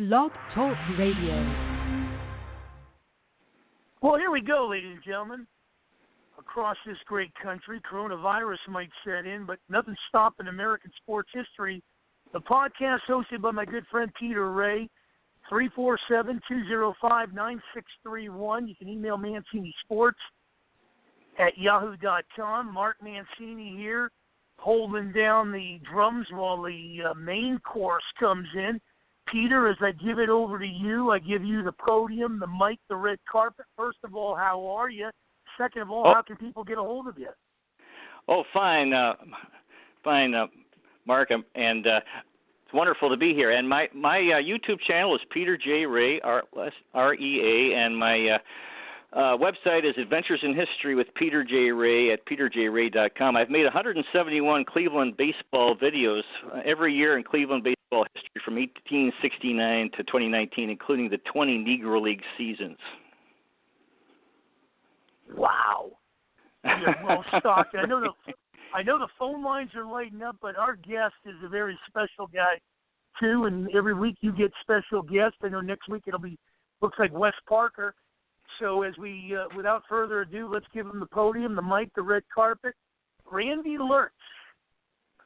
Blog Talk Radio. Well, here we go, ladies and gentlemen. Across this great country, coronavirus might set in, but nothing's stopping American sports history. The podcast hosted by my good friend Peter Ray, 347-205-9631. You can email ManciniSports@yahoo.com. Mark Mancini here, holding down the drums while the main chorus comes in. Peter, as I give it over to you, I give you the podium, the mic, the red carpet. First of all, how are you? Second of all, how can people get a hold of you? Oh, fine, Mark, and it's wonderful to be here. And my YouTube channel is Peter J. Ray, R-E-A, and my website is Adventures in History with Peter J. Ray at peterjray.com. I've made 171 Cleveland baseball videos every year in Cleveland baseball history from 1869 to 2019, including the 20 Negro League seasons. Wow. You're well stocked. I know the phone lines are lighting up, but our guest is a very special guy, too, and every week you get special guests. I know next week looks like Wes Parker. So as we, without further ado, let's give him the podium, the mic, the red carpet. Randy Lerch,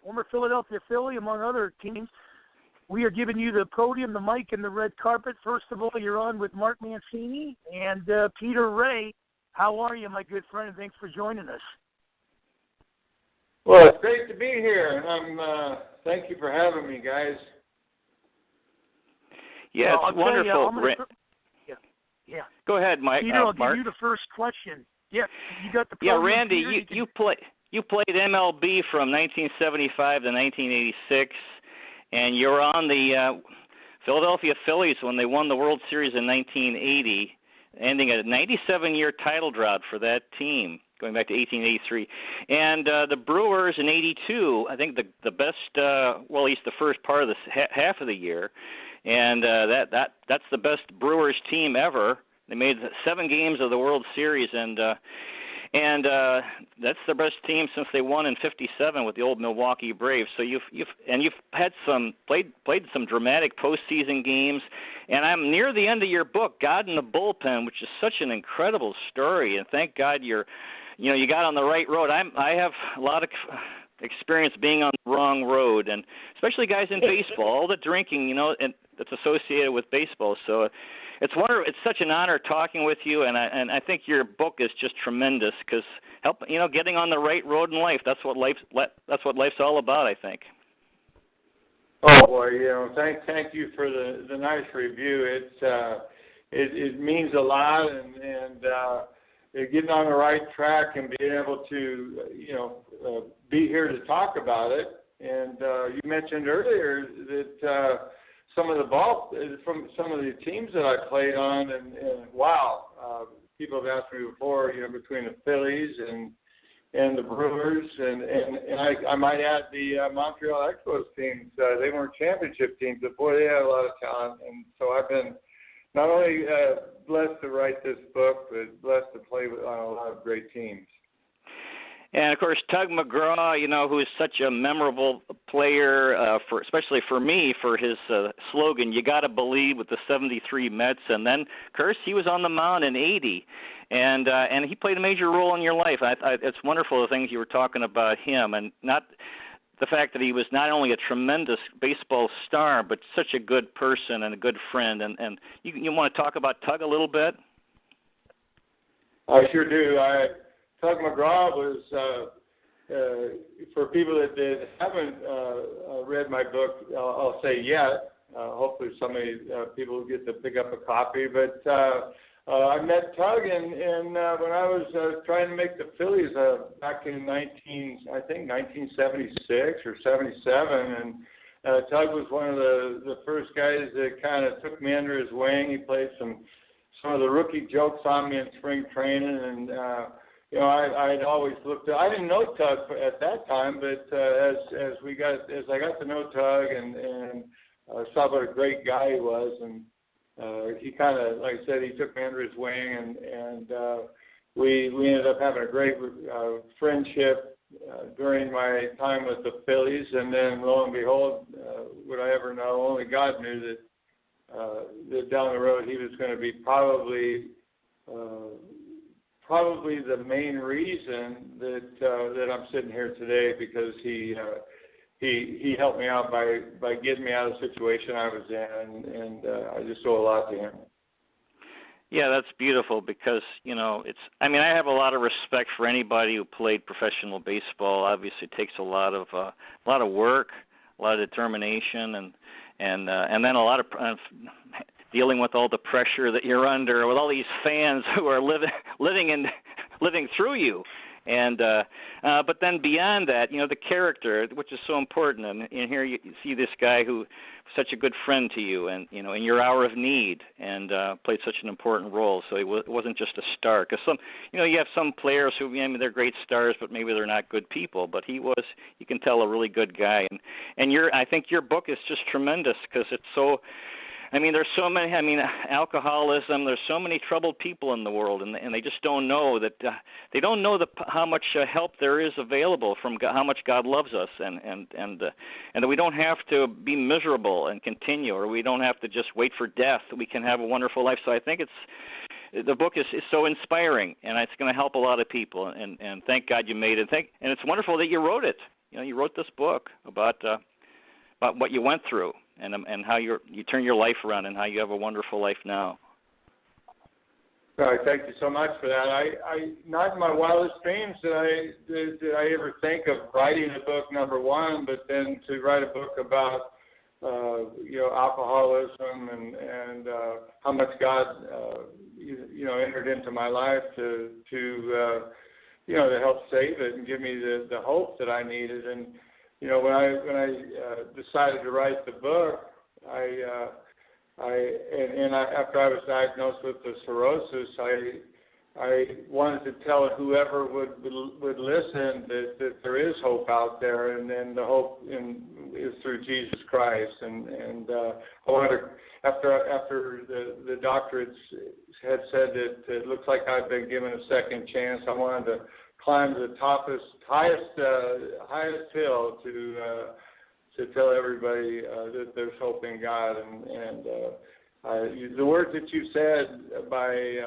former Philadelphia Philly, among other teams. We are giving you the podium, the mic, and the red carpet. First of all, you're on with Mark Mancini and Peter Ray. How are you, my good friend? Thanks for joining us. Well, it's great to be here. Thank you for having me, guys. Yeah, it's wonderful. Yeah. Go ahead, Mike. Peter, I'll Mark. give you the first question. Yeah, you got the Yeah, podium. Randy, Peter, you played MLB from 1975 to 1986, and you're on the Philadelphia Phillies when they won the World Series in 1980, ending a 97-year title drought for that team, going back to 1883. And the Brewers in 82, I think the best, well, at least the first part of the half of the year. And that's the best Brewers team ever. They made 7 games of the World Series, and that's the best team since they won in '57 with the old Milwaukee Braves. So you've had played some dramatic postseason games, and I'm near the end of your book, God in the Bullpen, which is such an incredible story. And thank God you got on the right road. I have a lot of experience being on the wrong road, and especially guys in baseball, all the drinking, and that's associated with baseball. So it's wonderful. It's such an honor talking with you, and I think your book is just tremendous because getting on the right road in life. That's what life's all about, I think. Oh boy, thank you for the nice review. It means a lot, and getting on the right track and being able to be here to talk about it. And you mentioned earlier that some of the teams that I played on, and wow, people have asked me before, between the Phillies and the Brewers, and I might add the Montreal Expos teams. They weren't championship teams, but boy, they had a lot of talent. And so I've been not only blessed to write this book, but blessed to play on a lot of great teams. And, of course, Tug McGraw, who is such a memorable player, especially for me, for his slogan, "You got to believe," with the '73 Mets. And then, of course, he was on the mound in '80, and he played a major role in your life. It's wonderful the things you were talking about him, and not the fact that he was not only a tremendous baseball star, but such a good person and a good friend. And you want to talk about Tug a little bit? I sure do. Tug McGraw was, for people that haven't read my book, I'll say yet. Hopefully people will get to pick up a copy. But I met Tug when I was trying to make the Phillies back in 1976 or 77. And Tug was one of the first guys that kind of took me under his wing. He played some of the rookie jokes on me in spring training, and I'd always looked. I didn't know Tug at that time, but as I got to know Tug and saw what a great guy he was, and he kind of, like I said, he took me under his wing, and we ended up having a great friendship during my time with the Phillies, and then lo and behold, would I ever know? Only God knew that down the road he was going to be probably the main reason that I'm sitting here today, because he helped me out by getting me out of the situation I was in, and I just owe a lot to him. Yeah, that's beautiful, because I have a lot of respect for anybody who played professional baseball. Obviously, it takes a lot of work, a lot of determination, and then a lot of dealing with all the pressure that you're under, with all these fans who are living through you. And but then beyond that, the character, which is so important. And here you see this guy who was such a good friend to you, and in your hour of need, and played such an important role. So it wasn't just a star. Because you have some players who, they're great stars, but maybe they're not good people. But he was, you can tell, a really good guy. And I think your book is just tremendous, because it's so. There's so many. Alcoholism. There's so many troubled people in the world, and they just don't know that. They don't know how much help there is available from God, how much God loves us, and that we don't have to be miserable and continue, or we don't have to just wait for death. We can have a wonderful life. So I think the book is so inspiring, and it's going to help a lot of people. And thank God you made it. And it's wonderful that you wrote it. You wrote this book about what you went through. And how you turn your life around, and how you have a wonderful life now. All right, thank you so much for that. I not in my wildest dreams did I ever think of writing a book, number one, but then to write a book about alcoholism and how much God entered into my life to help save it and give me the hope that I needed. And when I decided to write the book, after I was diagnosed with the cirrhosis, I wanted to tell whoever would listen that there is hope out there, and then the hope is through Jesus Christ. And I wanted to, after the doctor had said that it looks like I've been given a second chance, I wanted to climb to the highest hill to tell everybody that there's hope in God. And the words that you said by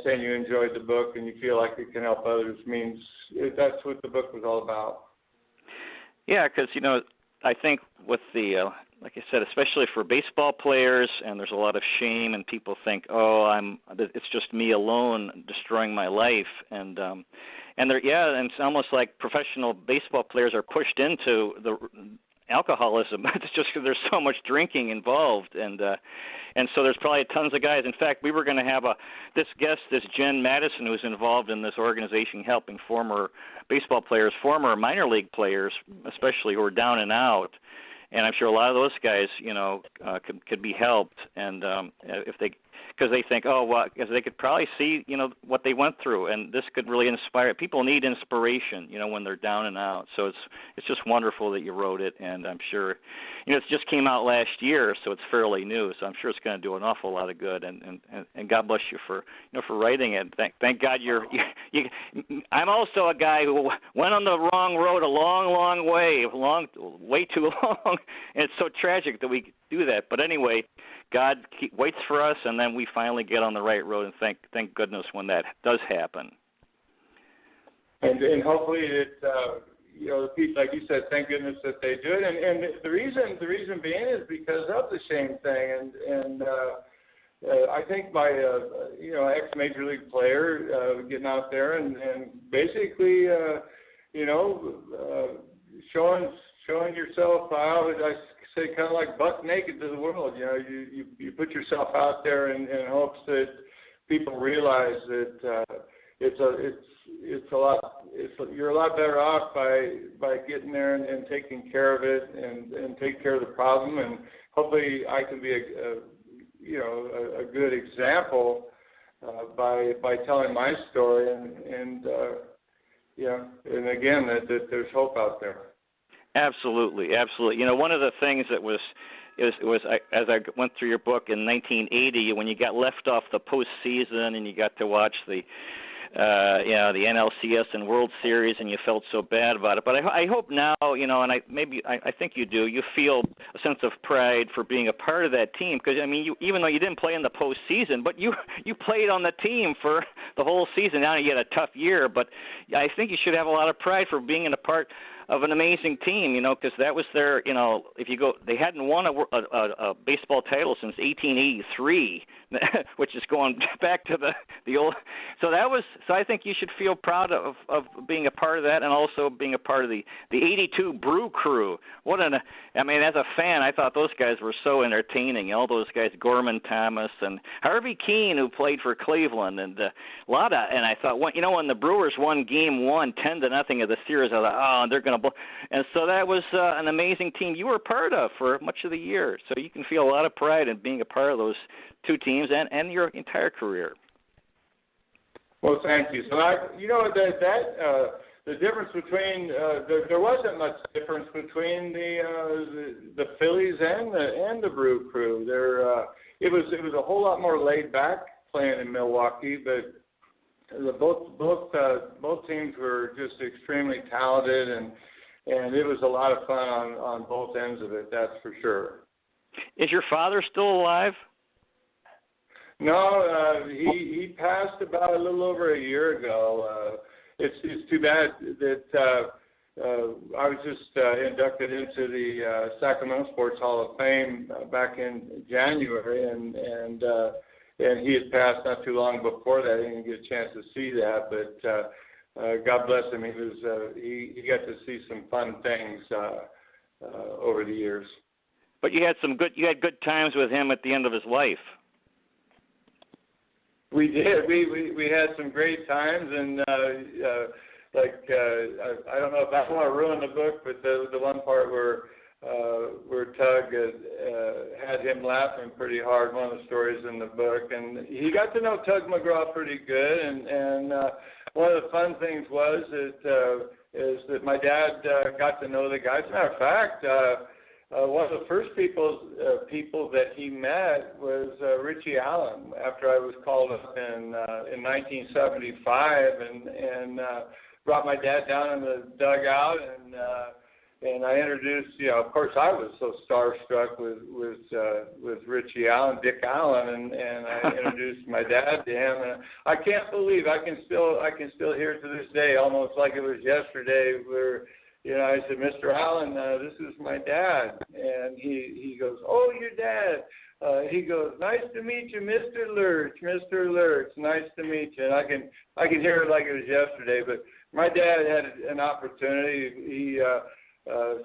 saying you enjoyed the book and you feel like it can help others means that's what the book was all about. Yeah, because I think with the like I said, especially for baseball players, and there's a lot of shame, and people think, it's just me alone destroying my life, and it's almost like professional baseball players are pushed into the alcoholism. It's just because there's so much drinking involved, and so there's probably tons of guys. In fact, we were going to have this guest, this Jen Madison, who's involved in this organization helping former baseball players, former minor league players, especially who are down and out. And I'm sure a lot of those guys, could be helped, and because they think, because they could probably see, what they went through, and this could really inspire. People need inspiration, when they're down and out. So it's just wonderful that you wrote it, and I'm sure, it just came out last year, so it's fairly new. So I'm sure it's going to do an awful lot of good, and God bless you for writing it. Thank God I'm also a guy who went on the wrong road a long way too long. And it's so tragic that we do that. But anyway, God waits for us, and then we finally get on the right road, and thank goodness when that does happen. And hopefully the people, like you said, thank goodness that they do it. And the reason being is because of the shame thing. And I think my ex-major league player getting out there and basically showing yourself out, I say, kind of like buck naked to the world. You put yourself out there in hopes that people realize that you're a lot better off by getting there and taking care of it and take care of the problem. And hopefully I can be a good example by telling my story and again that there's hope out there. Absolutely. One of the things that was as I went through your book in 1980, when you got left off the postseason and you got to watch the the NLCS and World Series, and you felt so bad about it. But I hope now, and I think you do. You feel a sense of pride for being a part of that team, because even though you didn't play in the postseason, but you played on the team for the whole season. Now you had a tough year, but I think you should have a lot of pride for being in a part of an amazing team, because that was their, if you go, they hadn't won a baseball title since 1883, which is going back to the old. So I think you should feel proud of being a part of that, and also being a part of the 82 Brew Crew. As a fan, I thought those guys were so entertaining. All those guys, Gorman Thomas and Harvey Keene, who played for Cleveland, and and I thought, when the Brewers won Game 1, 10-0 of the series, I thought, they're going to. And so that was an amazing team you were part of for much of the year. So you can feel a lot of pride in being a part of those two teams and your entire career. Well, thank you. So the difference between there wasn't much difference between the Phillies and the Brew Crew. It was a whole lot more laid back playing in Milwaukee, but both teams were just extremely talented, and it was a lot of fun on both ends of it. That's for sure. Is your father still alive? No, he passed about a little over a year ago. It's too bad that I was just inducted into the Sacramento Sports Hall of Fame back in January, and he had passed not too long before that. I didn't get a chance to see that, but God bless him. He got to see some fun things over the years. But you had good times with him at the end of his life. We did. We had some great times, and I don't know if I want to ruin the book, but the one part where Tug had him laughing pretty hard, one of the stories in the book, and he got to know Tug McGraw pretty good, and one of the fun things was that my dad got to know the guys. As a matter of fact, one of the first people that he met was Richie Allen after I was called up in 1975, and brought my dad down in the dugout, and I introduced, of course I was so starstruck with Richie Allen, Dick Allen, and I introduced my dad to him, and I can't believe I can still hear it to this day, almost like it was yesterday, where I said, Mr. Allen, this is my dad, and he goes, oh, your dad. He goes, nice to meet you, Mr. Lerch, nice to meet you. And I can hear it like it was yesterday, but my dad had an opportunity. He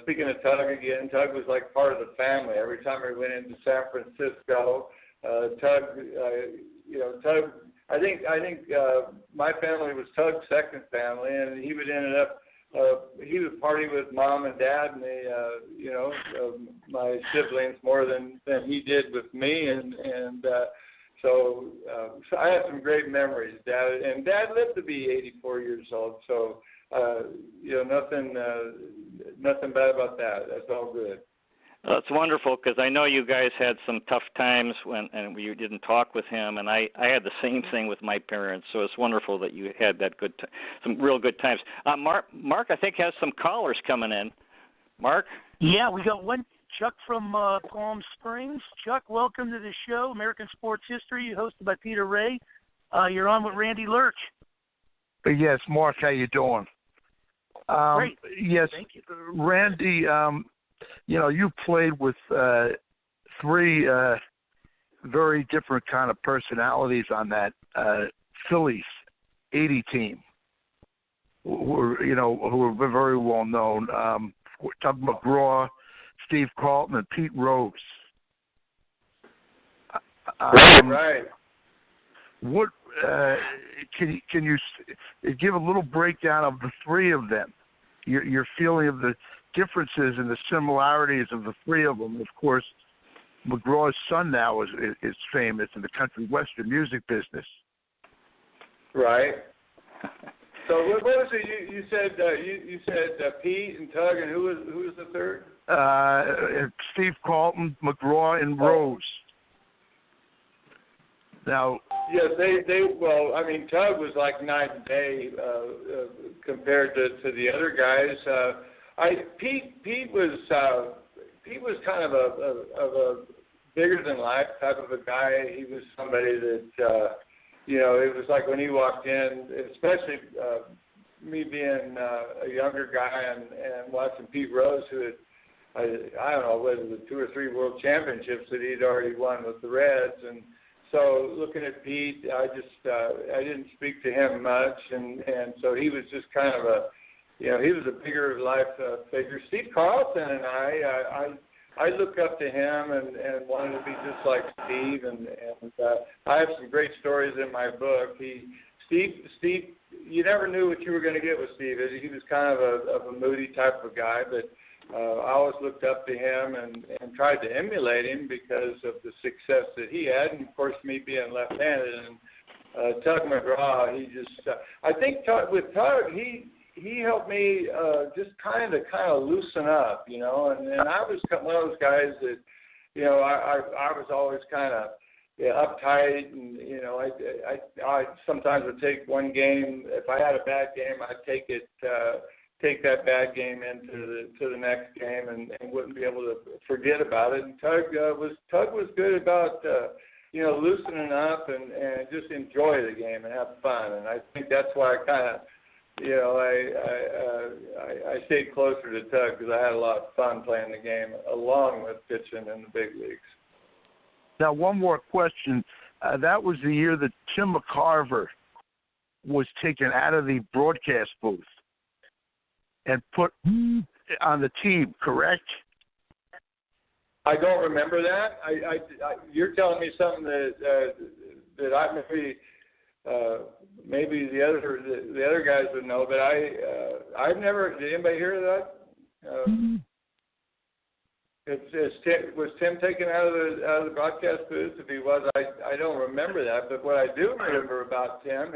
speaking of Tug again, Tug was like part of the family. Every time we went into San Francisco, Tug, I think my family was Tug's second family, and he would end up. He would party with mom and dad and my siblings more than he did with me, and so I have some great memories. Dad lived to be 84 years old, so nothing bad about that. That's all good. Well, it's wonderful, because I know you guys had some tough times and you didn't talk with him, and I had the same thing with my parents. So it's wonderful that you had that some real good times. Mark, I think has some callers coming in. Mark? Yeah, we got one. Chuck from Palm Springs. Chuck, welcome to the show, American Sports History, hosted by Peter Ray. You're on with Randy Lerch. Yes, Mark, how you doing? Great. Yes, thank you. Randy. You played with three very different kind of personalities on that Phillies 80 team, who were very well known. Tug McGraw, Steve Carlton, and Pete Rose. Right. What can you give a little breakdown of the three of them? Your feeling of the differences and the similarities of the three of them. Of course, McGraw's son now is famous in the country western music business. Right. So what was it? You said Pete and Tug, and who was the third? Steve Carlton, McGraw, and Rose. Now, Yes, they. Well, I mean, Tug was like night and day compared to the other guys. Pete was kind of a bigger than life type of a guy. He was somebody that it was like when he walked in, especially me being a younger guy and watching Pete Rose, who had I don't know whether the 2 or 3 world championships that he'd already won with the Reds, and so looking at Pete, I didn't speak to him much, and so he was just kind of he was a bigger life figure. Steve Carlson and I look up to him and wanted to be just like Steve, and I have some great stories in my book. Steve, you never knew what you were going to get with Steve. He was kind of a moody type of guy, but I always looked up to him and tried to emulate him because of the success that he had, and of course me being left-handed. And Tug McGraw, he just I think with Tug, he helped me just kind of loosen up, and I was one of those guys that, I was always kind of uptight, and I sometimes would take one game. If I had a bad game, I'd take that bad game into the next game and wouldn't be able to forget about it. And Tug was good about loosening up and just enjoy the game and have fun. And I think that's why I kind of I stayed closer to Tug because I had a lot of fun playing the game along with pitching in the big leagues. Now, one more question. That was the year that Tim McCarver was taken out of the broadcast booth and put on the team, correct? I don't remember that. You're telling me something that I maybe the other guys would know, but I've never. Did anybody hear that? Was Tim taken out of the broadcast booth? If he was, I don't remember that. But what I do remember about Tim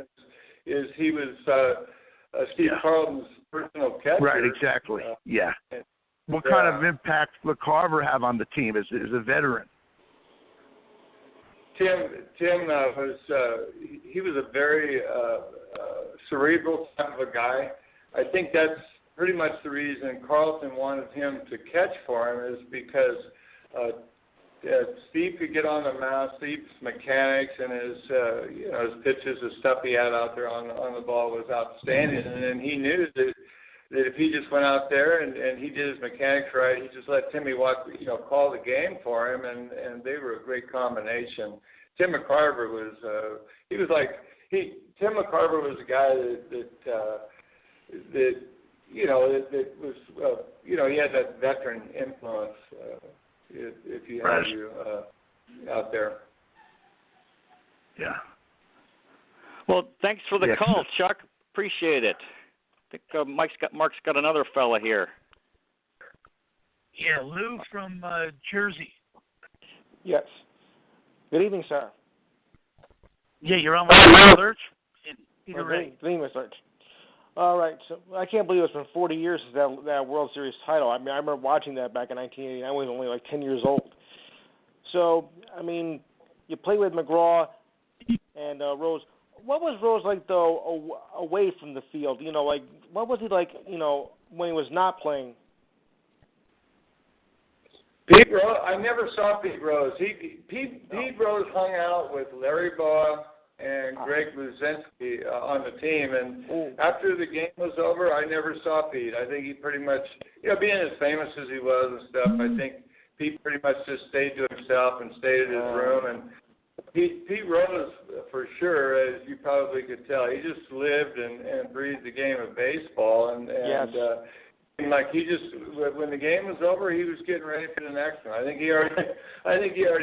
is he was Steve Carlton's personal catcher. Right, exactly. What kind of impact did Carver have on the team as a veteran? Tim was a very cerebral type of a guy. I think that's pretty much the reason Carlton wanted him to catch for him is because Steve could get on the mound. Steve's mechanics and his pitches, the stuff he had out there on the ball was outstanding. And then he knew that if he just went out there and he did his mechanics right, he just let Timmy call the game for him, and they were a great combination. Tim McCarver was Tim McCarver was a guy that was he had that veteran influence. If you have you out there. Yeah. Well, thanks for the call, Chuck. Appreciate it. I think Mark's got another fella here. Yeah, Lou from Jersey. Yes. Good evening, sir. Yeah, you're on with Lerch. Good evening, Mr. Lerch. All right, so I can't believe it's been 40 years since that World Series title. I mean, I remember watching that back in 1980. I was only like 10 years old. So, I mean, you played with McGraw and Rose. What was Rose like, though, away from the field? What was he like, when he was not playing? Pete Rose, I never saw Pete Rose. Pete Rose hung out with Larry Baugh and Greg Luzinski on the team, and after the game was over, I never saw Pete. I think he pretty much, being as famous as he was and stuff, I think Pete pretty much just stayed to himself and stayed in his room. And Pete Rose, for sure, as you probably could tell, he just lived and breathed the game of baseball, and like he just, when the game was over, he was getting ready for the next one. I think he already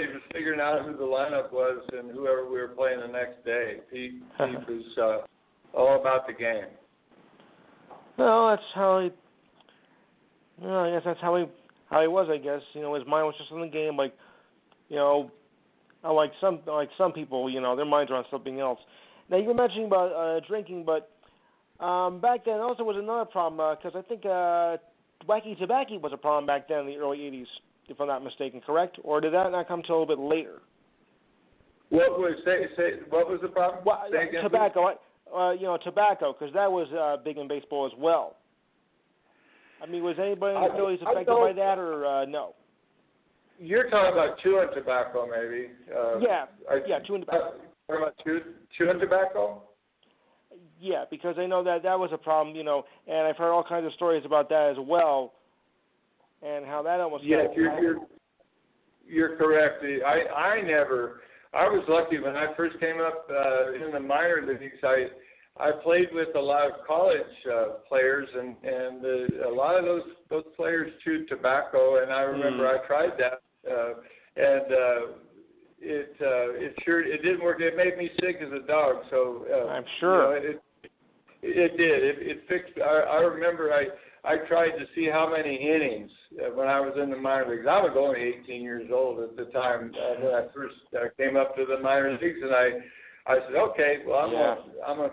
was figuring out who the lineup was and whoever we were playing the next day. Pete was all about the game. Well, that's how he. I guess that's how he was. I guess his mind was just on the game. Like some people, their minds are on something else. Now you were mentioning about drinking, but. Back then also was another problem because I think wacky tobacco was a problem back then in the early 80s, if I'm not mistaken, correct? Or did that not come till a little bit later? What was what was the problem? Well, tobacco. Tobacco, because that was big in baseball as well. I mean, was anybody in the Phillies affected by that, or no? You're talking about chewing tobacco, maybe. Chewing tobacco. Talking about chewing tobacco? Yeah, because I know that was a problem, and I've heard all kinds of stories about that as well, and how that almost. Yes, you're correct. I was lucky when I first came up in the minor leagues. I played with a lot of college players, and a lot of those players chewed tobacco, and I remember I tried that, and it didn't work. It made me sick as a dog. So I'm sure it did. It fixed. I remember I tried to see how many innings when I was in the minor leagues. I was only 18 years old at the time when I first came up to the minor leagues, and I said, okay, well, I'm gonna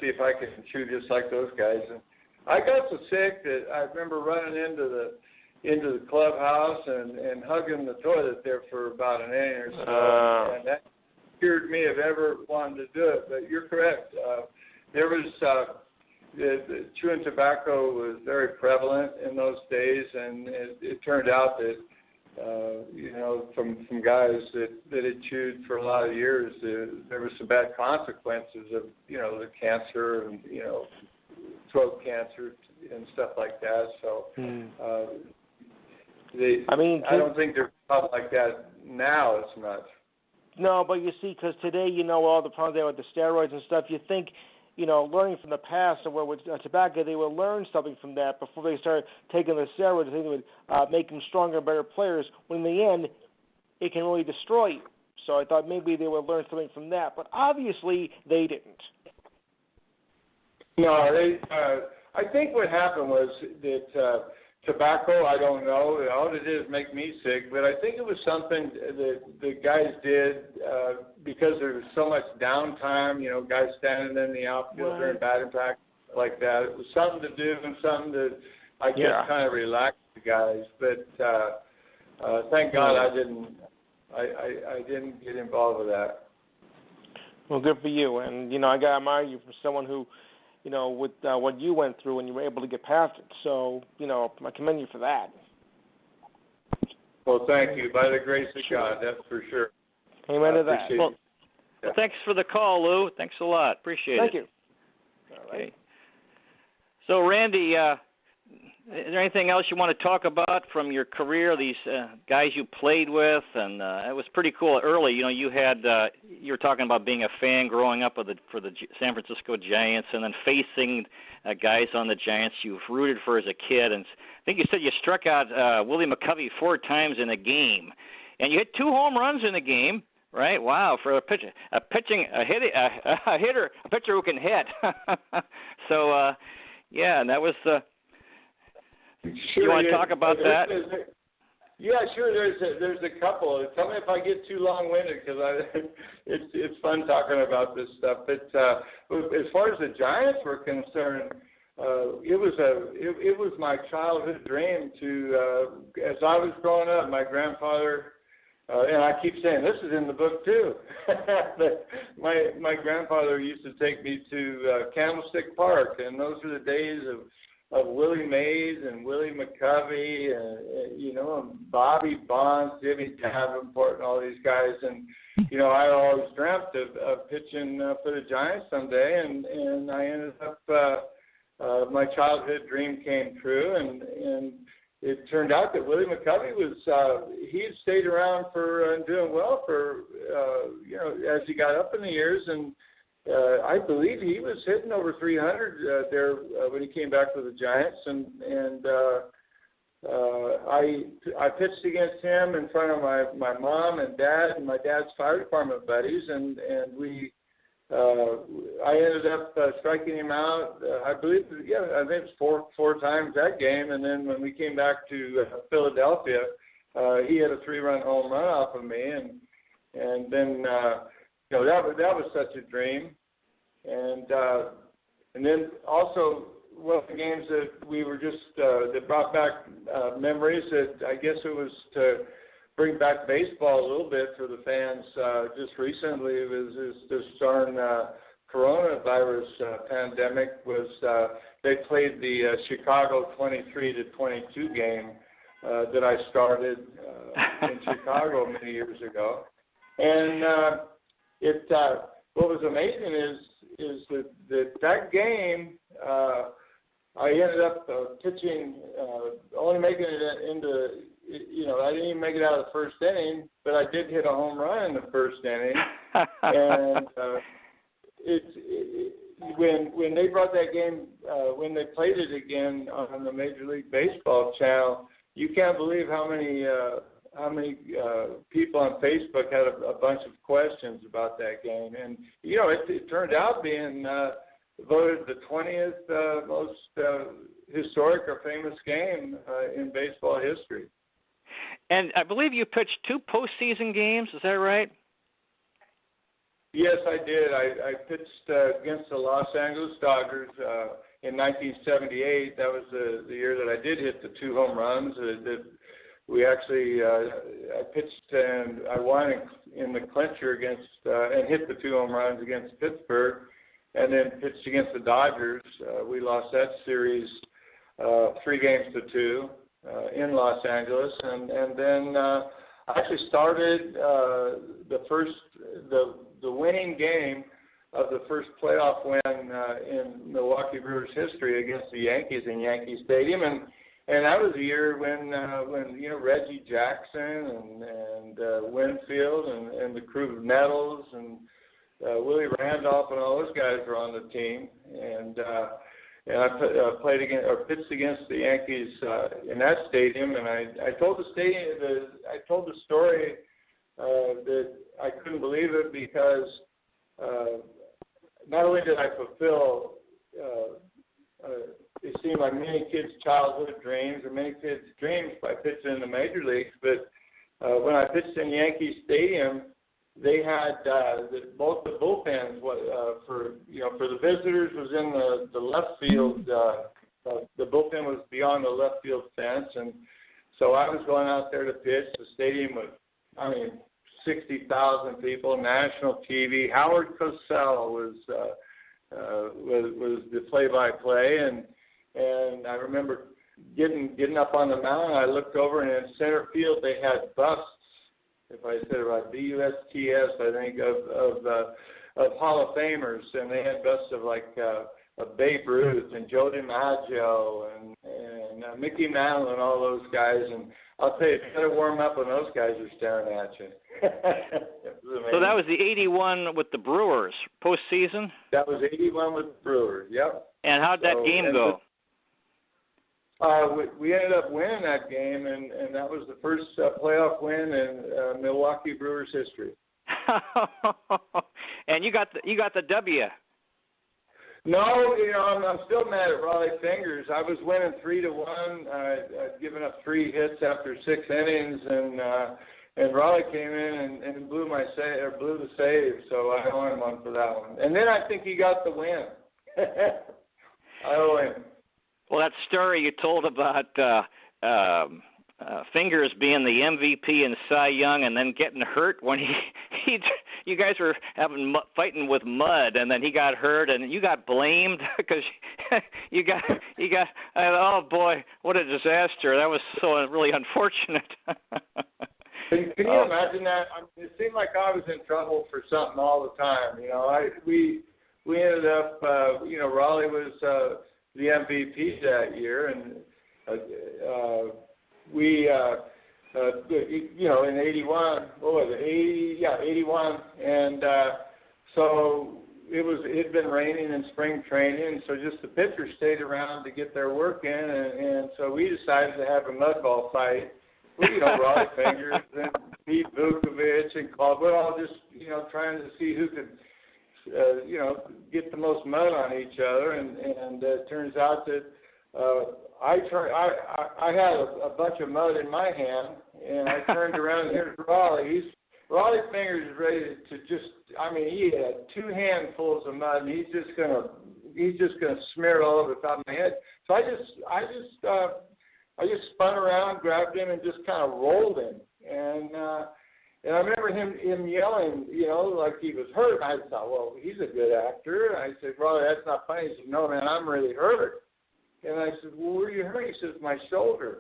see if I can chew just like those guys. And I got so sick that I remember running into the clubhouse and hugging the toilet there for about an inning or so, and that cured me of ever wanting to do it. But you're correct. There was the chewing tobacco was very prevalent in those days, and it turned out that from guys that had chewed for a lot of years, there were some bad consequences of the cancer and throat cancer and stuff like that. So I don't think there's a problem like that now as much. No, but you see, because today all the problems there with the steroids and stuff. You think. Learning from the past, and where with tobacco, they would learn something from that before they start taking the steroids. I think it would make them stronger and better players. When in the end, it can really destroy you. So I thought maybe they would learn something from that, but obviously they didn't. No, I think what happened was that tobacco, I don't know. All it did is make me sick, but I think it was something that the guys did because there was so much downtime, guys standing in the outfield during batting practice like that. It was something to do and something to, I guess, kind of relax the guys. But thank God I didn't get involved with that. Well, good for you. And, I got to admire you for someone who, with what you went through and you were able to get past it. So, I commend you for that. Well, thank you. By the grace of God, that's for sure. Amen to that. Well, thanks for the call, Lou. Thanks a lot. Appreciate it. Thank you. Okay. Right. So, Randy, is there anything else you want to talk about from your career, these guys you played with? And it was pretty cool early. You were talking about being a fan growing up for the San Francisco Giants, and then facing guys on the Giants you've rooted for as a kid. And I think you said you struck out Willie McCovey 4 times in a game, and you hit 2 home runs in a game. Right? Wow, for a pitcher who can hit. So, and that was. Sure, you want to talk about that? Yeah, sure. There's a couple. Tell me if I get too long-winded, because it's fun talking about this stuff. But as far as the Giants were concerned, it was my childhood dream to. As I was growing up, my grandfather. And I keep saying this is in the book too. my grandfather used to take me to Candlestick Park, and those were the days of Willie Mays and Willie McCovey, and Bobby Bonds, Jimmy Davenport, and all these guys. And I always dreamt of pitching for the Giants someday, and I ended up. My childhood dream came true, and it turned out that Willie McCovey he had stayed around for doing well for, as he got up in the years. And I believe he was hitting over 300 there when he came back to the Giants. And I pitched against him in front of my mom and dad and my dad's fire department buddies. And we, I ended up striking him out. I believe, I think it was four times that game. And then when we came back to Philadelphia, he had a 3-run home run off of me, and then that was such a dream. And then also one of the games that we were just that brought back memories. That I guess it was bring back baseball a little bit for the fans. Just recently, it was this darn coronavirus pandemic was they played the Chicago 23-22 game that I started in Chicago many years ago, and what was amazing is that game. I ended up pitching, only making it into, I didn't even make it out of the first inning, but I did hit a home run in the first inning. And when they brought that game, when they played it again on the Major League Baseball channel, you can't believe how many people on Facebook had a bunch of questions about that game. And, it turned out being voted the 20th most historic or famous game in baseball history. And I believe you pitched 2 postseason games. Is that right? Yes, I did. I pitched against the Los Angeles Dodgers in 1978. That was the year that I did hit the 2 home runs. That we actually I pitched and I won in the clincher against and hit the 2 home runs against Pittsburgh. And then pitched against the Dodgers. We lost that series 3-2 in Los Angeles, and then I actually started the winning game of the first playoff win in Milwaukee Brewers history against the Yankees in Yankee Stadium, and that was the year when Reggie Jackson and Winfield and the crew of Nettles and Willie Randolph and all those guys were on the team, and I pitched against the Yankees in that stadium, and I told the story that I couldn't believe it because not only did I fulfill it seemed like many kids' childhood dreams or many kids' dreams by pitching in the major leagues, but when I pitched in Yankee Stadium, they had both the bullpens for the visitors was in the left field. The bullpen was beyond the left field fence, and so I was going out there to pitch. The stadium was, 60,000 people, national TV. Howard Cosell was the play-by-play, and I remember getting up on the mound. I looked over, and in center field they had busts. If I said it right, BUSTS, I think, of Hall of Famers, and they had busts of Babe Ruth and Joe DiMaggio and Mickey Mantle and all those guys. And I'll tell you, you better warm up when those guys are staring at you. So that was the 81 with the Brewers postseason? That was 81 with the Brewers, yep. And how'd that game go? We ended up winning that game, and that was the first playoff win in Milwaukee Brewers history. And you got the W. No, I'm still mad at Raleigh Fingers. I was winning 3-1. I'd given up 3 hits after 6 innings, and Raleigh came in and blew the save. So I owe him one for that one. And then I think he got the win. I owe him. Well, that story you told about Fingers being the MVP in Cy Young and then getting hurt when you guys were fighting with mud, and then he got hurt and you got blamed because you got oh boy, what a disaster. That was so really unfortunate. Can you imagine that? It seemed like I was in trouble for something all the time. We ended up Raleigh was the MVP that year, and we in 81, what was it, 81, and so it had been raining in spring training, so just the pitchers stayed around to get their work in, and so we decided to have a mud ball fight. Raleigh Fingers and Pete Vukovich and Caldwell, all just trying to see who could get the most mud on each other, and it turns out that I had a bunch of mud in my hand, and I turned around and here's Raleigh. Raleigh Fingers is ready to he had 2 handfuls of mud, and he's just gonna smear it all over the top of my head. So I just spun around, grabbed him, and just kind of rolled him. And I remember him yelling, like he was hurt. I thought, well, he's a good actor. I said, Raleigh, that's not funny. He said, no, man, I'm really hurt. And I said, well, where are you hurt? He says, my shoulder.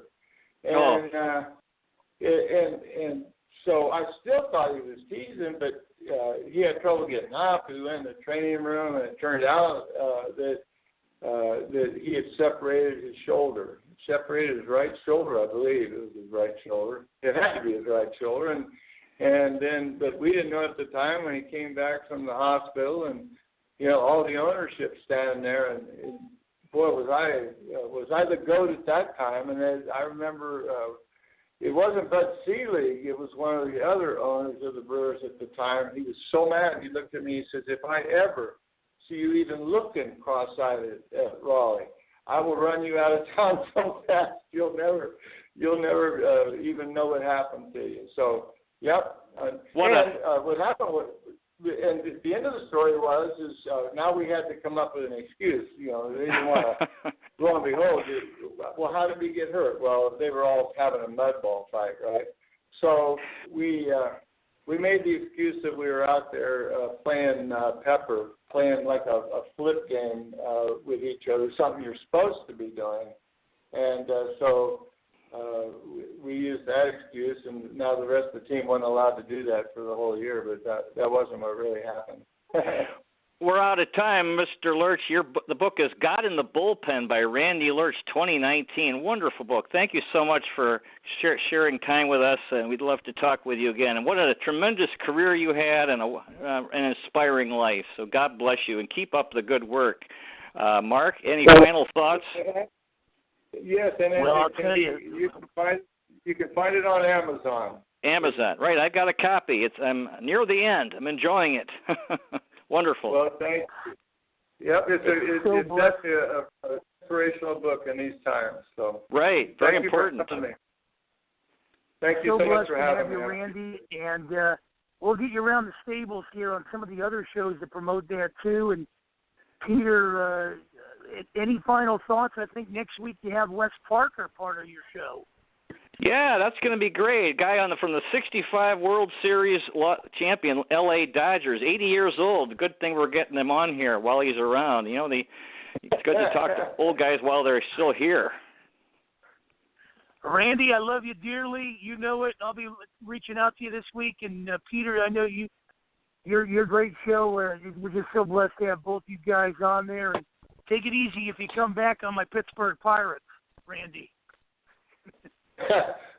And and so I still thought he was teasing, but he had trouble getting up. We went in the training room, and it turned out that he had separated his shoulder. Separated his right shoulder, I believe. It was his right shoulder. It had to be his right shoulder. And then, but we didn't know at the time when he came back from the hospital, and all the ownership standing there, and boy, was I the GOAT at that time. And I remember it wasn't Bud Selig. It was one of the other owners of the Brewers at the time. He was so mad. He looked at me. He says, "If I ever see you even looking cross-eyed at Raleigh, I will run you out of town so fast you'll never even know what happened to you." So, yep. What happened was, and the end of the story is now we had to come up with an excuse. They didn't want to. Lo and behold, well, how did we get hurt? Well, they were all having a mud ball fight, right? So we made the excuse that we were out there playing pepper, playing like a flip game with each other, something you're supposed to be doing. And so we used that excuse, and now the rest of the team wasn't allowed to do that for the whole year, but that wasn't what really happened. We're out of time, Mr. Lerch. The book is God in the Bullpen by Randy Lerch, 2019. Wonderful book. Thank you so much for sharing time with us, and we'd love to talk with you again. And what a tremendous career you had and an inspiring life. So God bless you, and keep up the good work. Mark, any final thoughts? Yes, and I'll tell you can find it on Amazon. Amazon, right? I got a copy. I'm near the end. I'm enjoying it. Wonderful. Well, thank you. Yep, it's definitely an inspirational book in these times. So right, very important. Thank you so much for having me, Randy. And we'll get you around the stables here on some of the other shows that promote that too. And Peter, any final thoughts? I think next week you have Wes Parker part of your show. Yeah, that's going to be great. Guy from the 65 World Series champion L.A. Dodgers, 80 years old. Good thing we're getting him on here while he's around. It's good to talk to old guys while they're still here. Randy, I love you dearly. You know it. I'll be reaching out to you this week. And Peter, I know you're a great show. We're just so blessed to have both you guys on there. And take it easy if you come back on my Pittsburgh Pirates, Randy.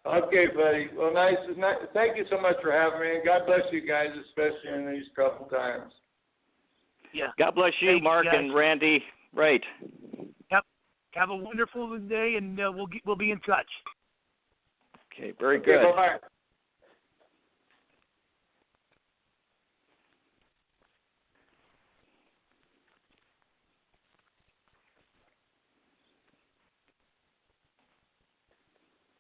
Okay, buddy. Well, nice. Thank you so much for having me, and God bless you guys, especially in these troubled times. Yeah. God bless you, Thanks, Mark guys. and Randy. Right. Yep. Have a wonderful day, and we'll be in touch. Okay. Very good. Bye-bye.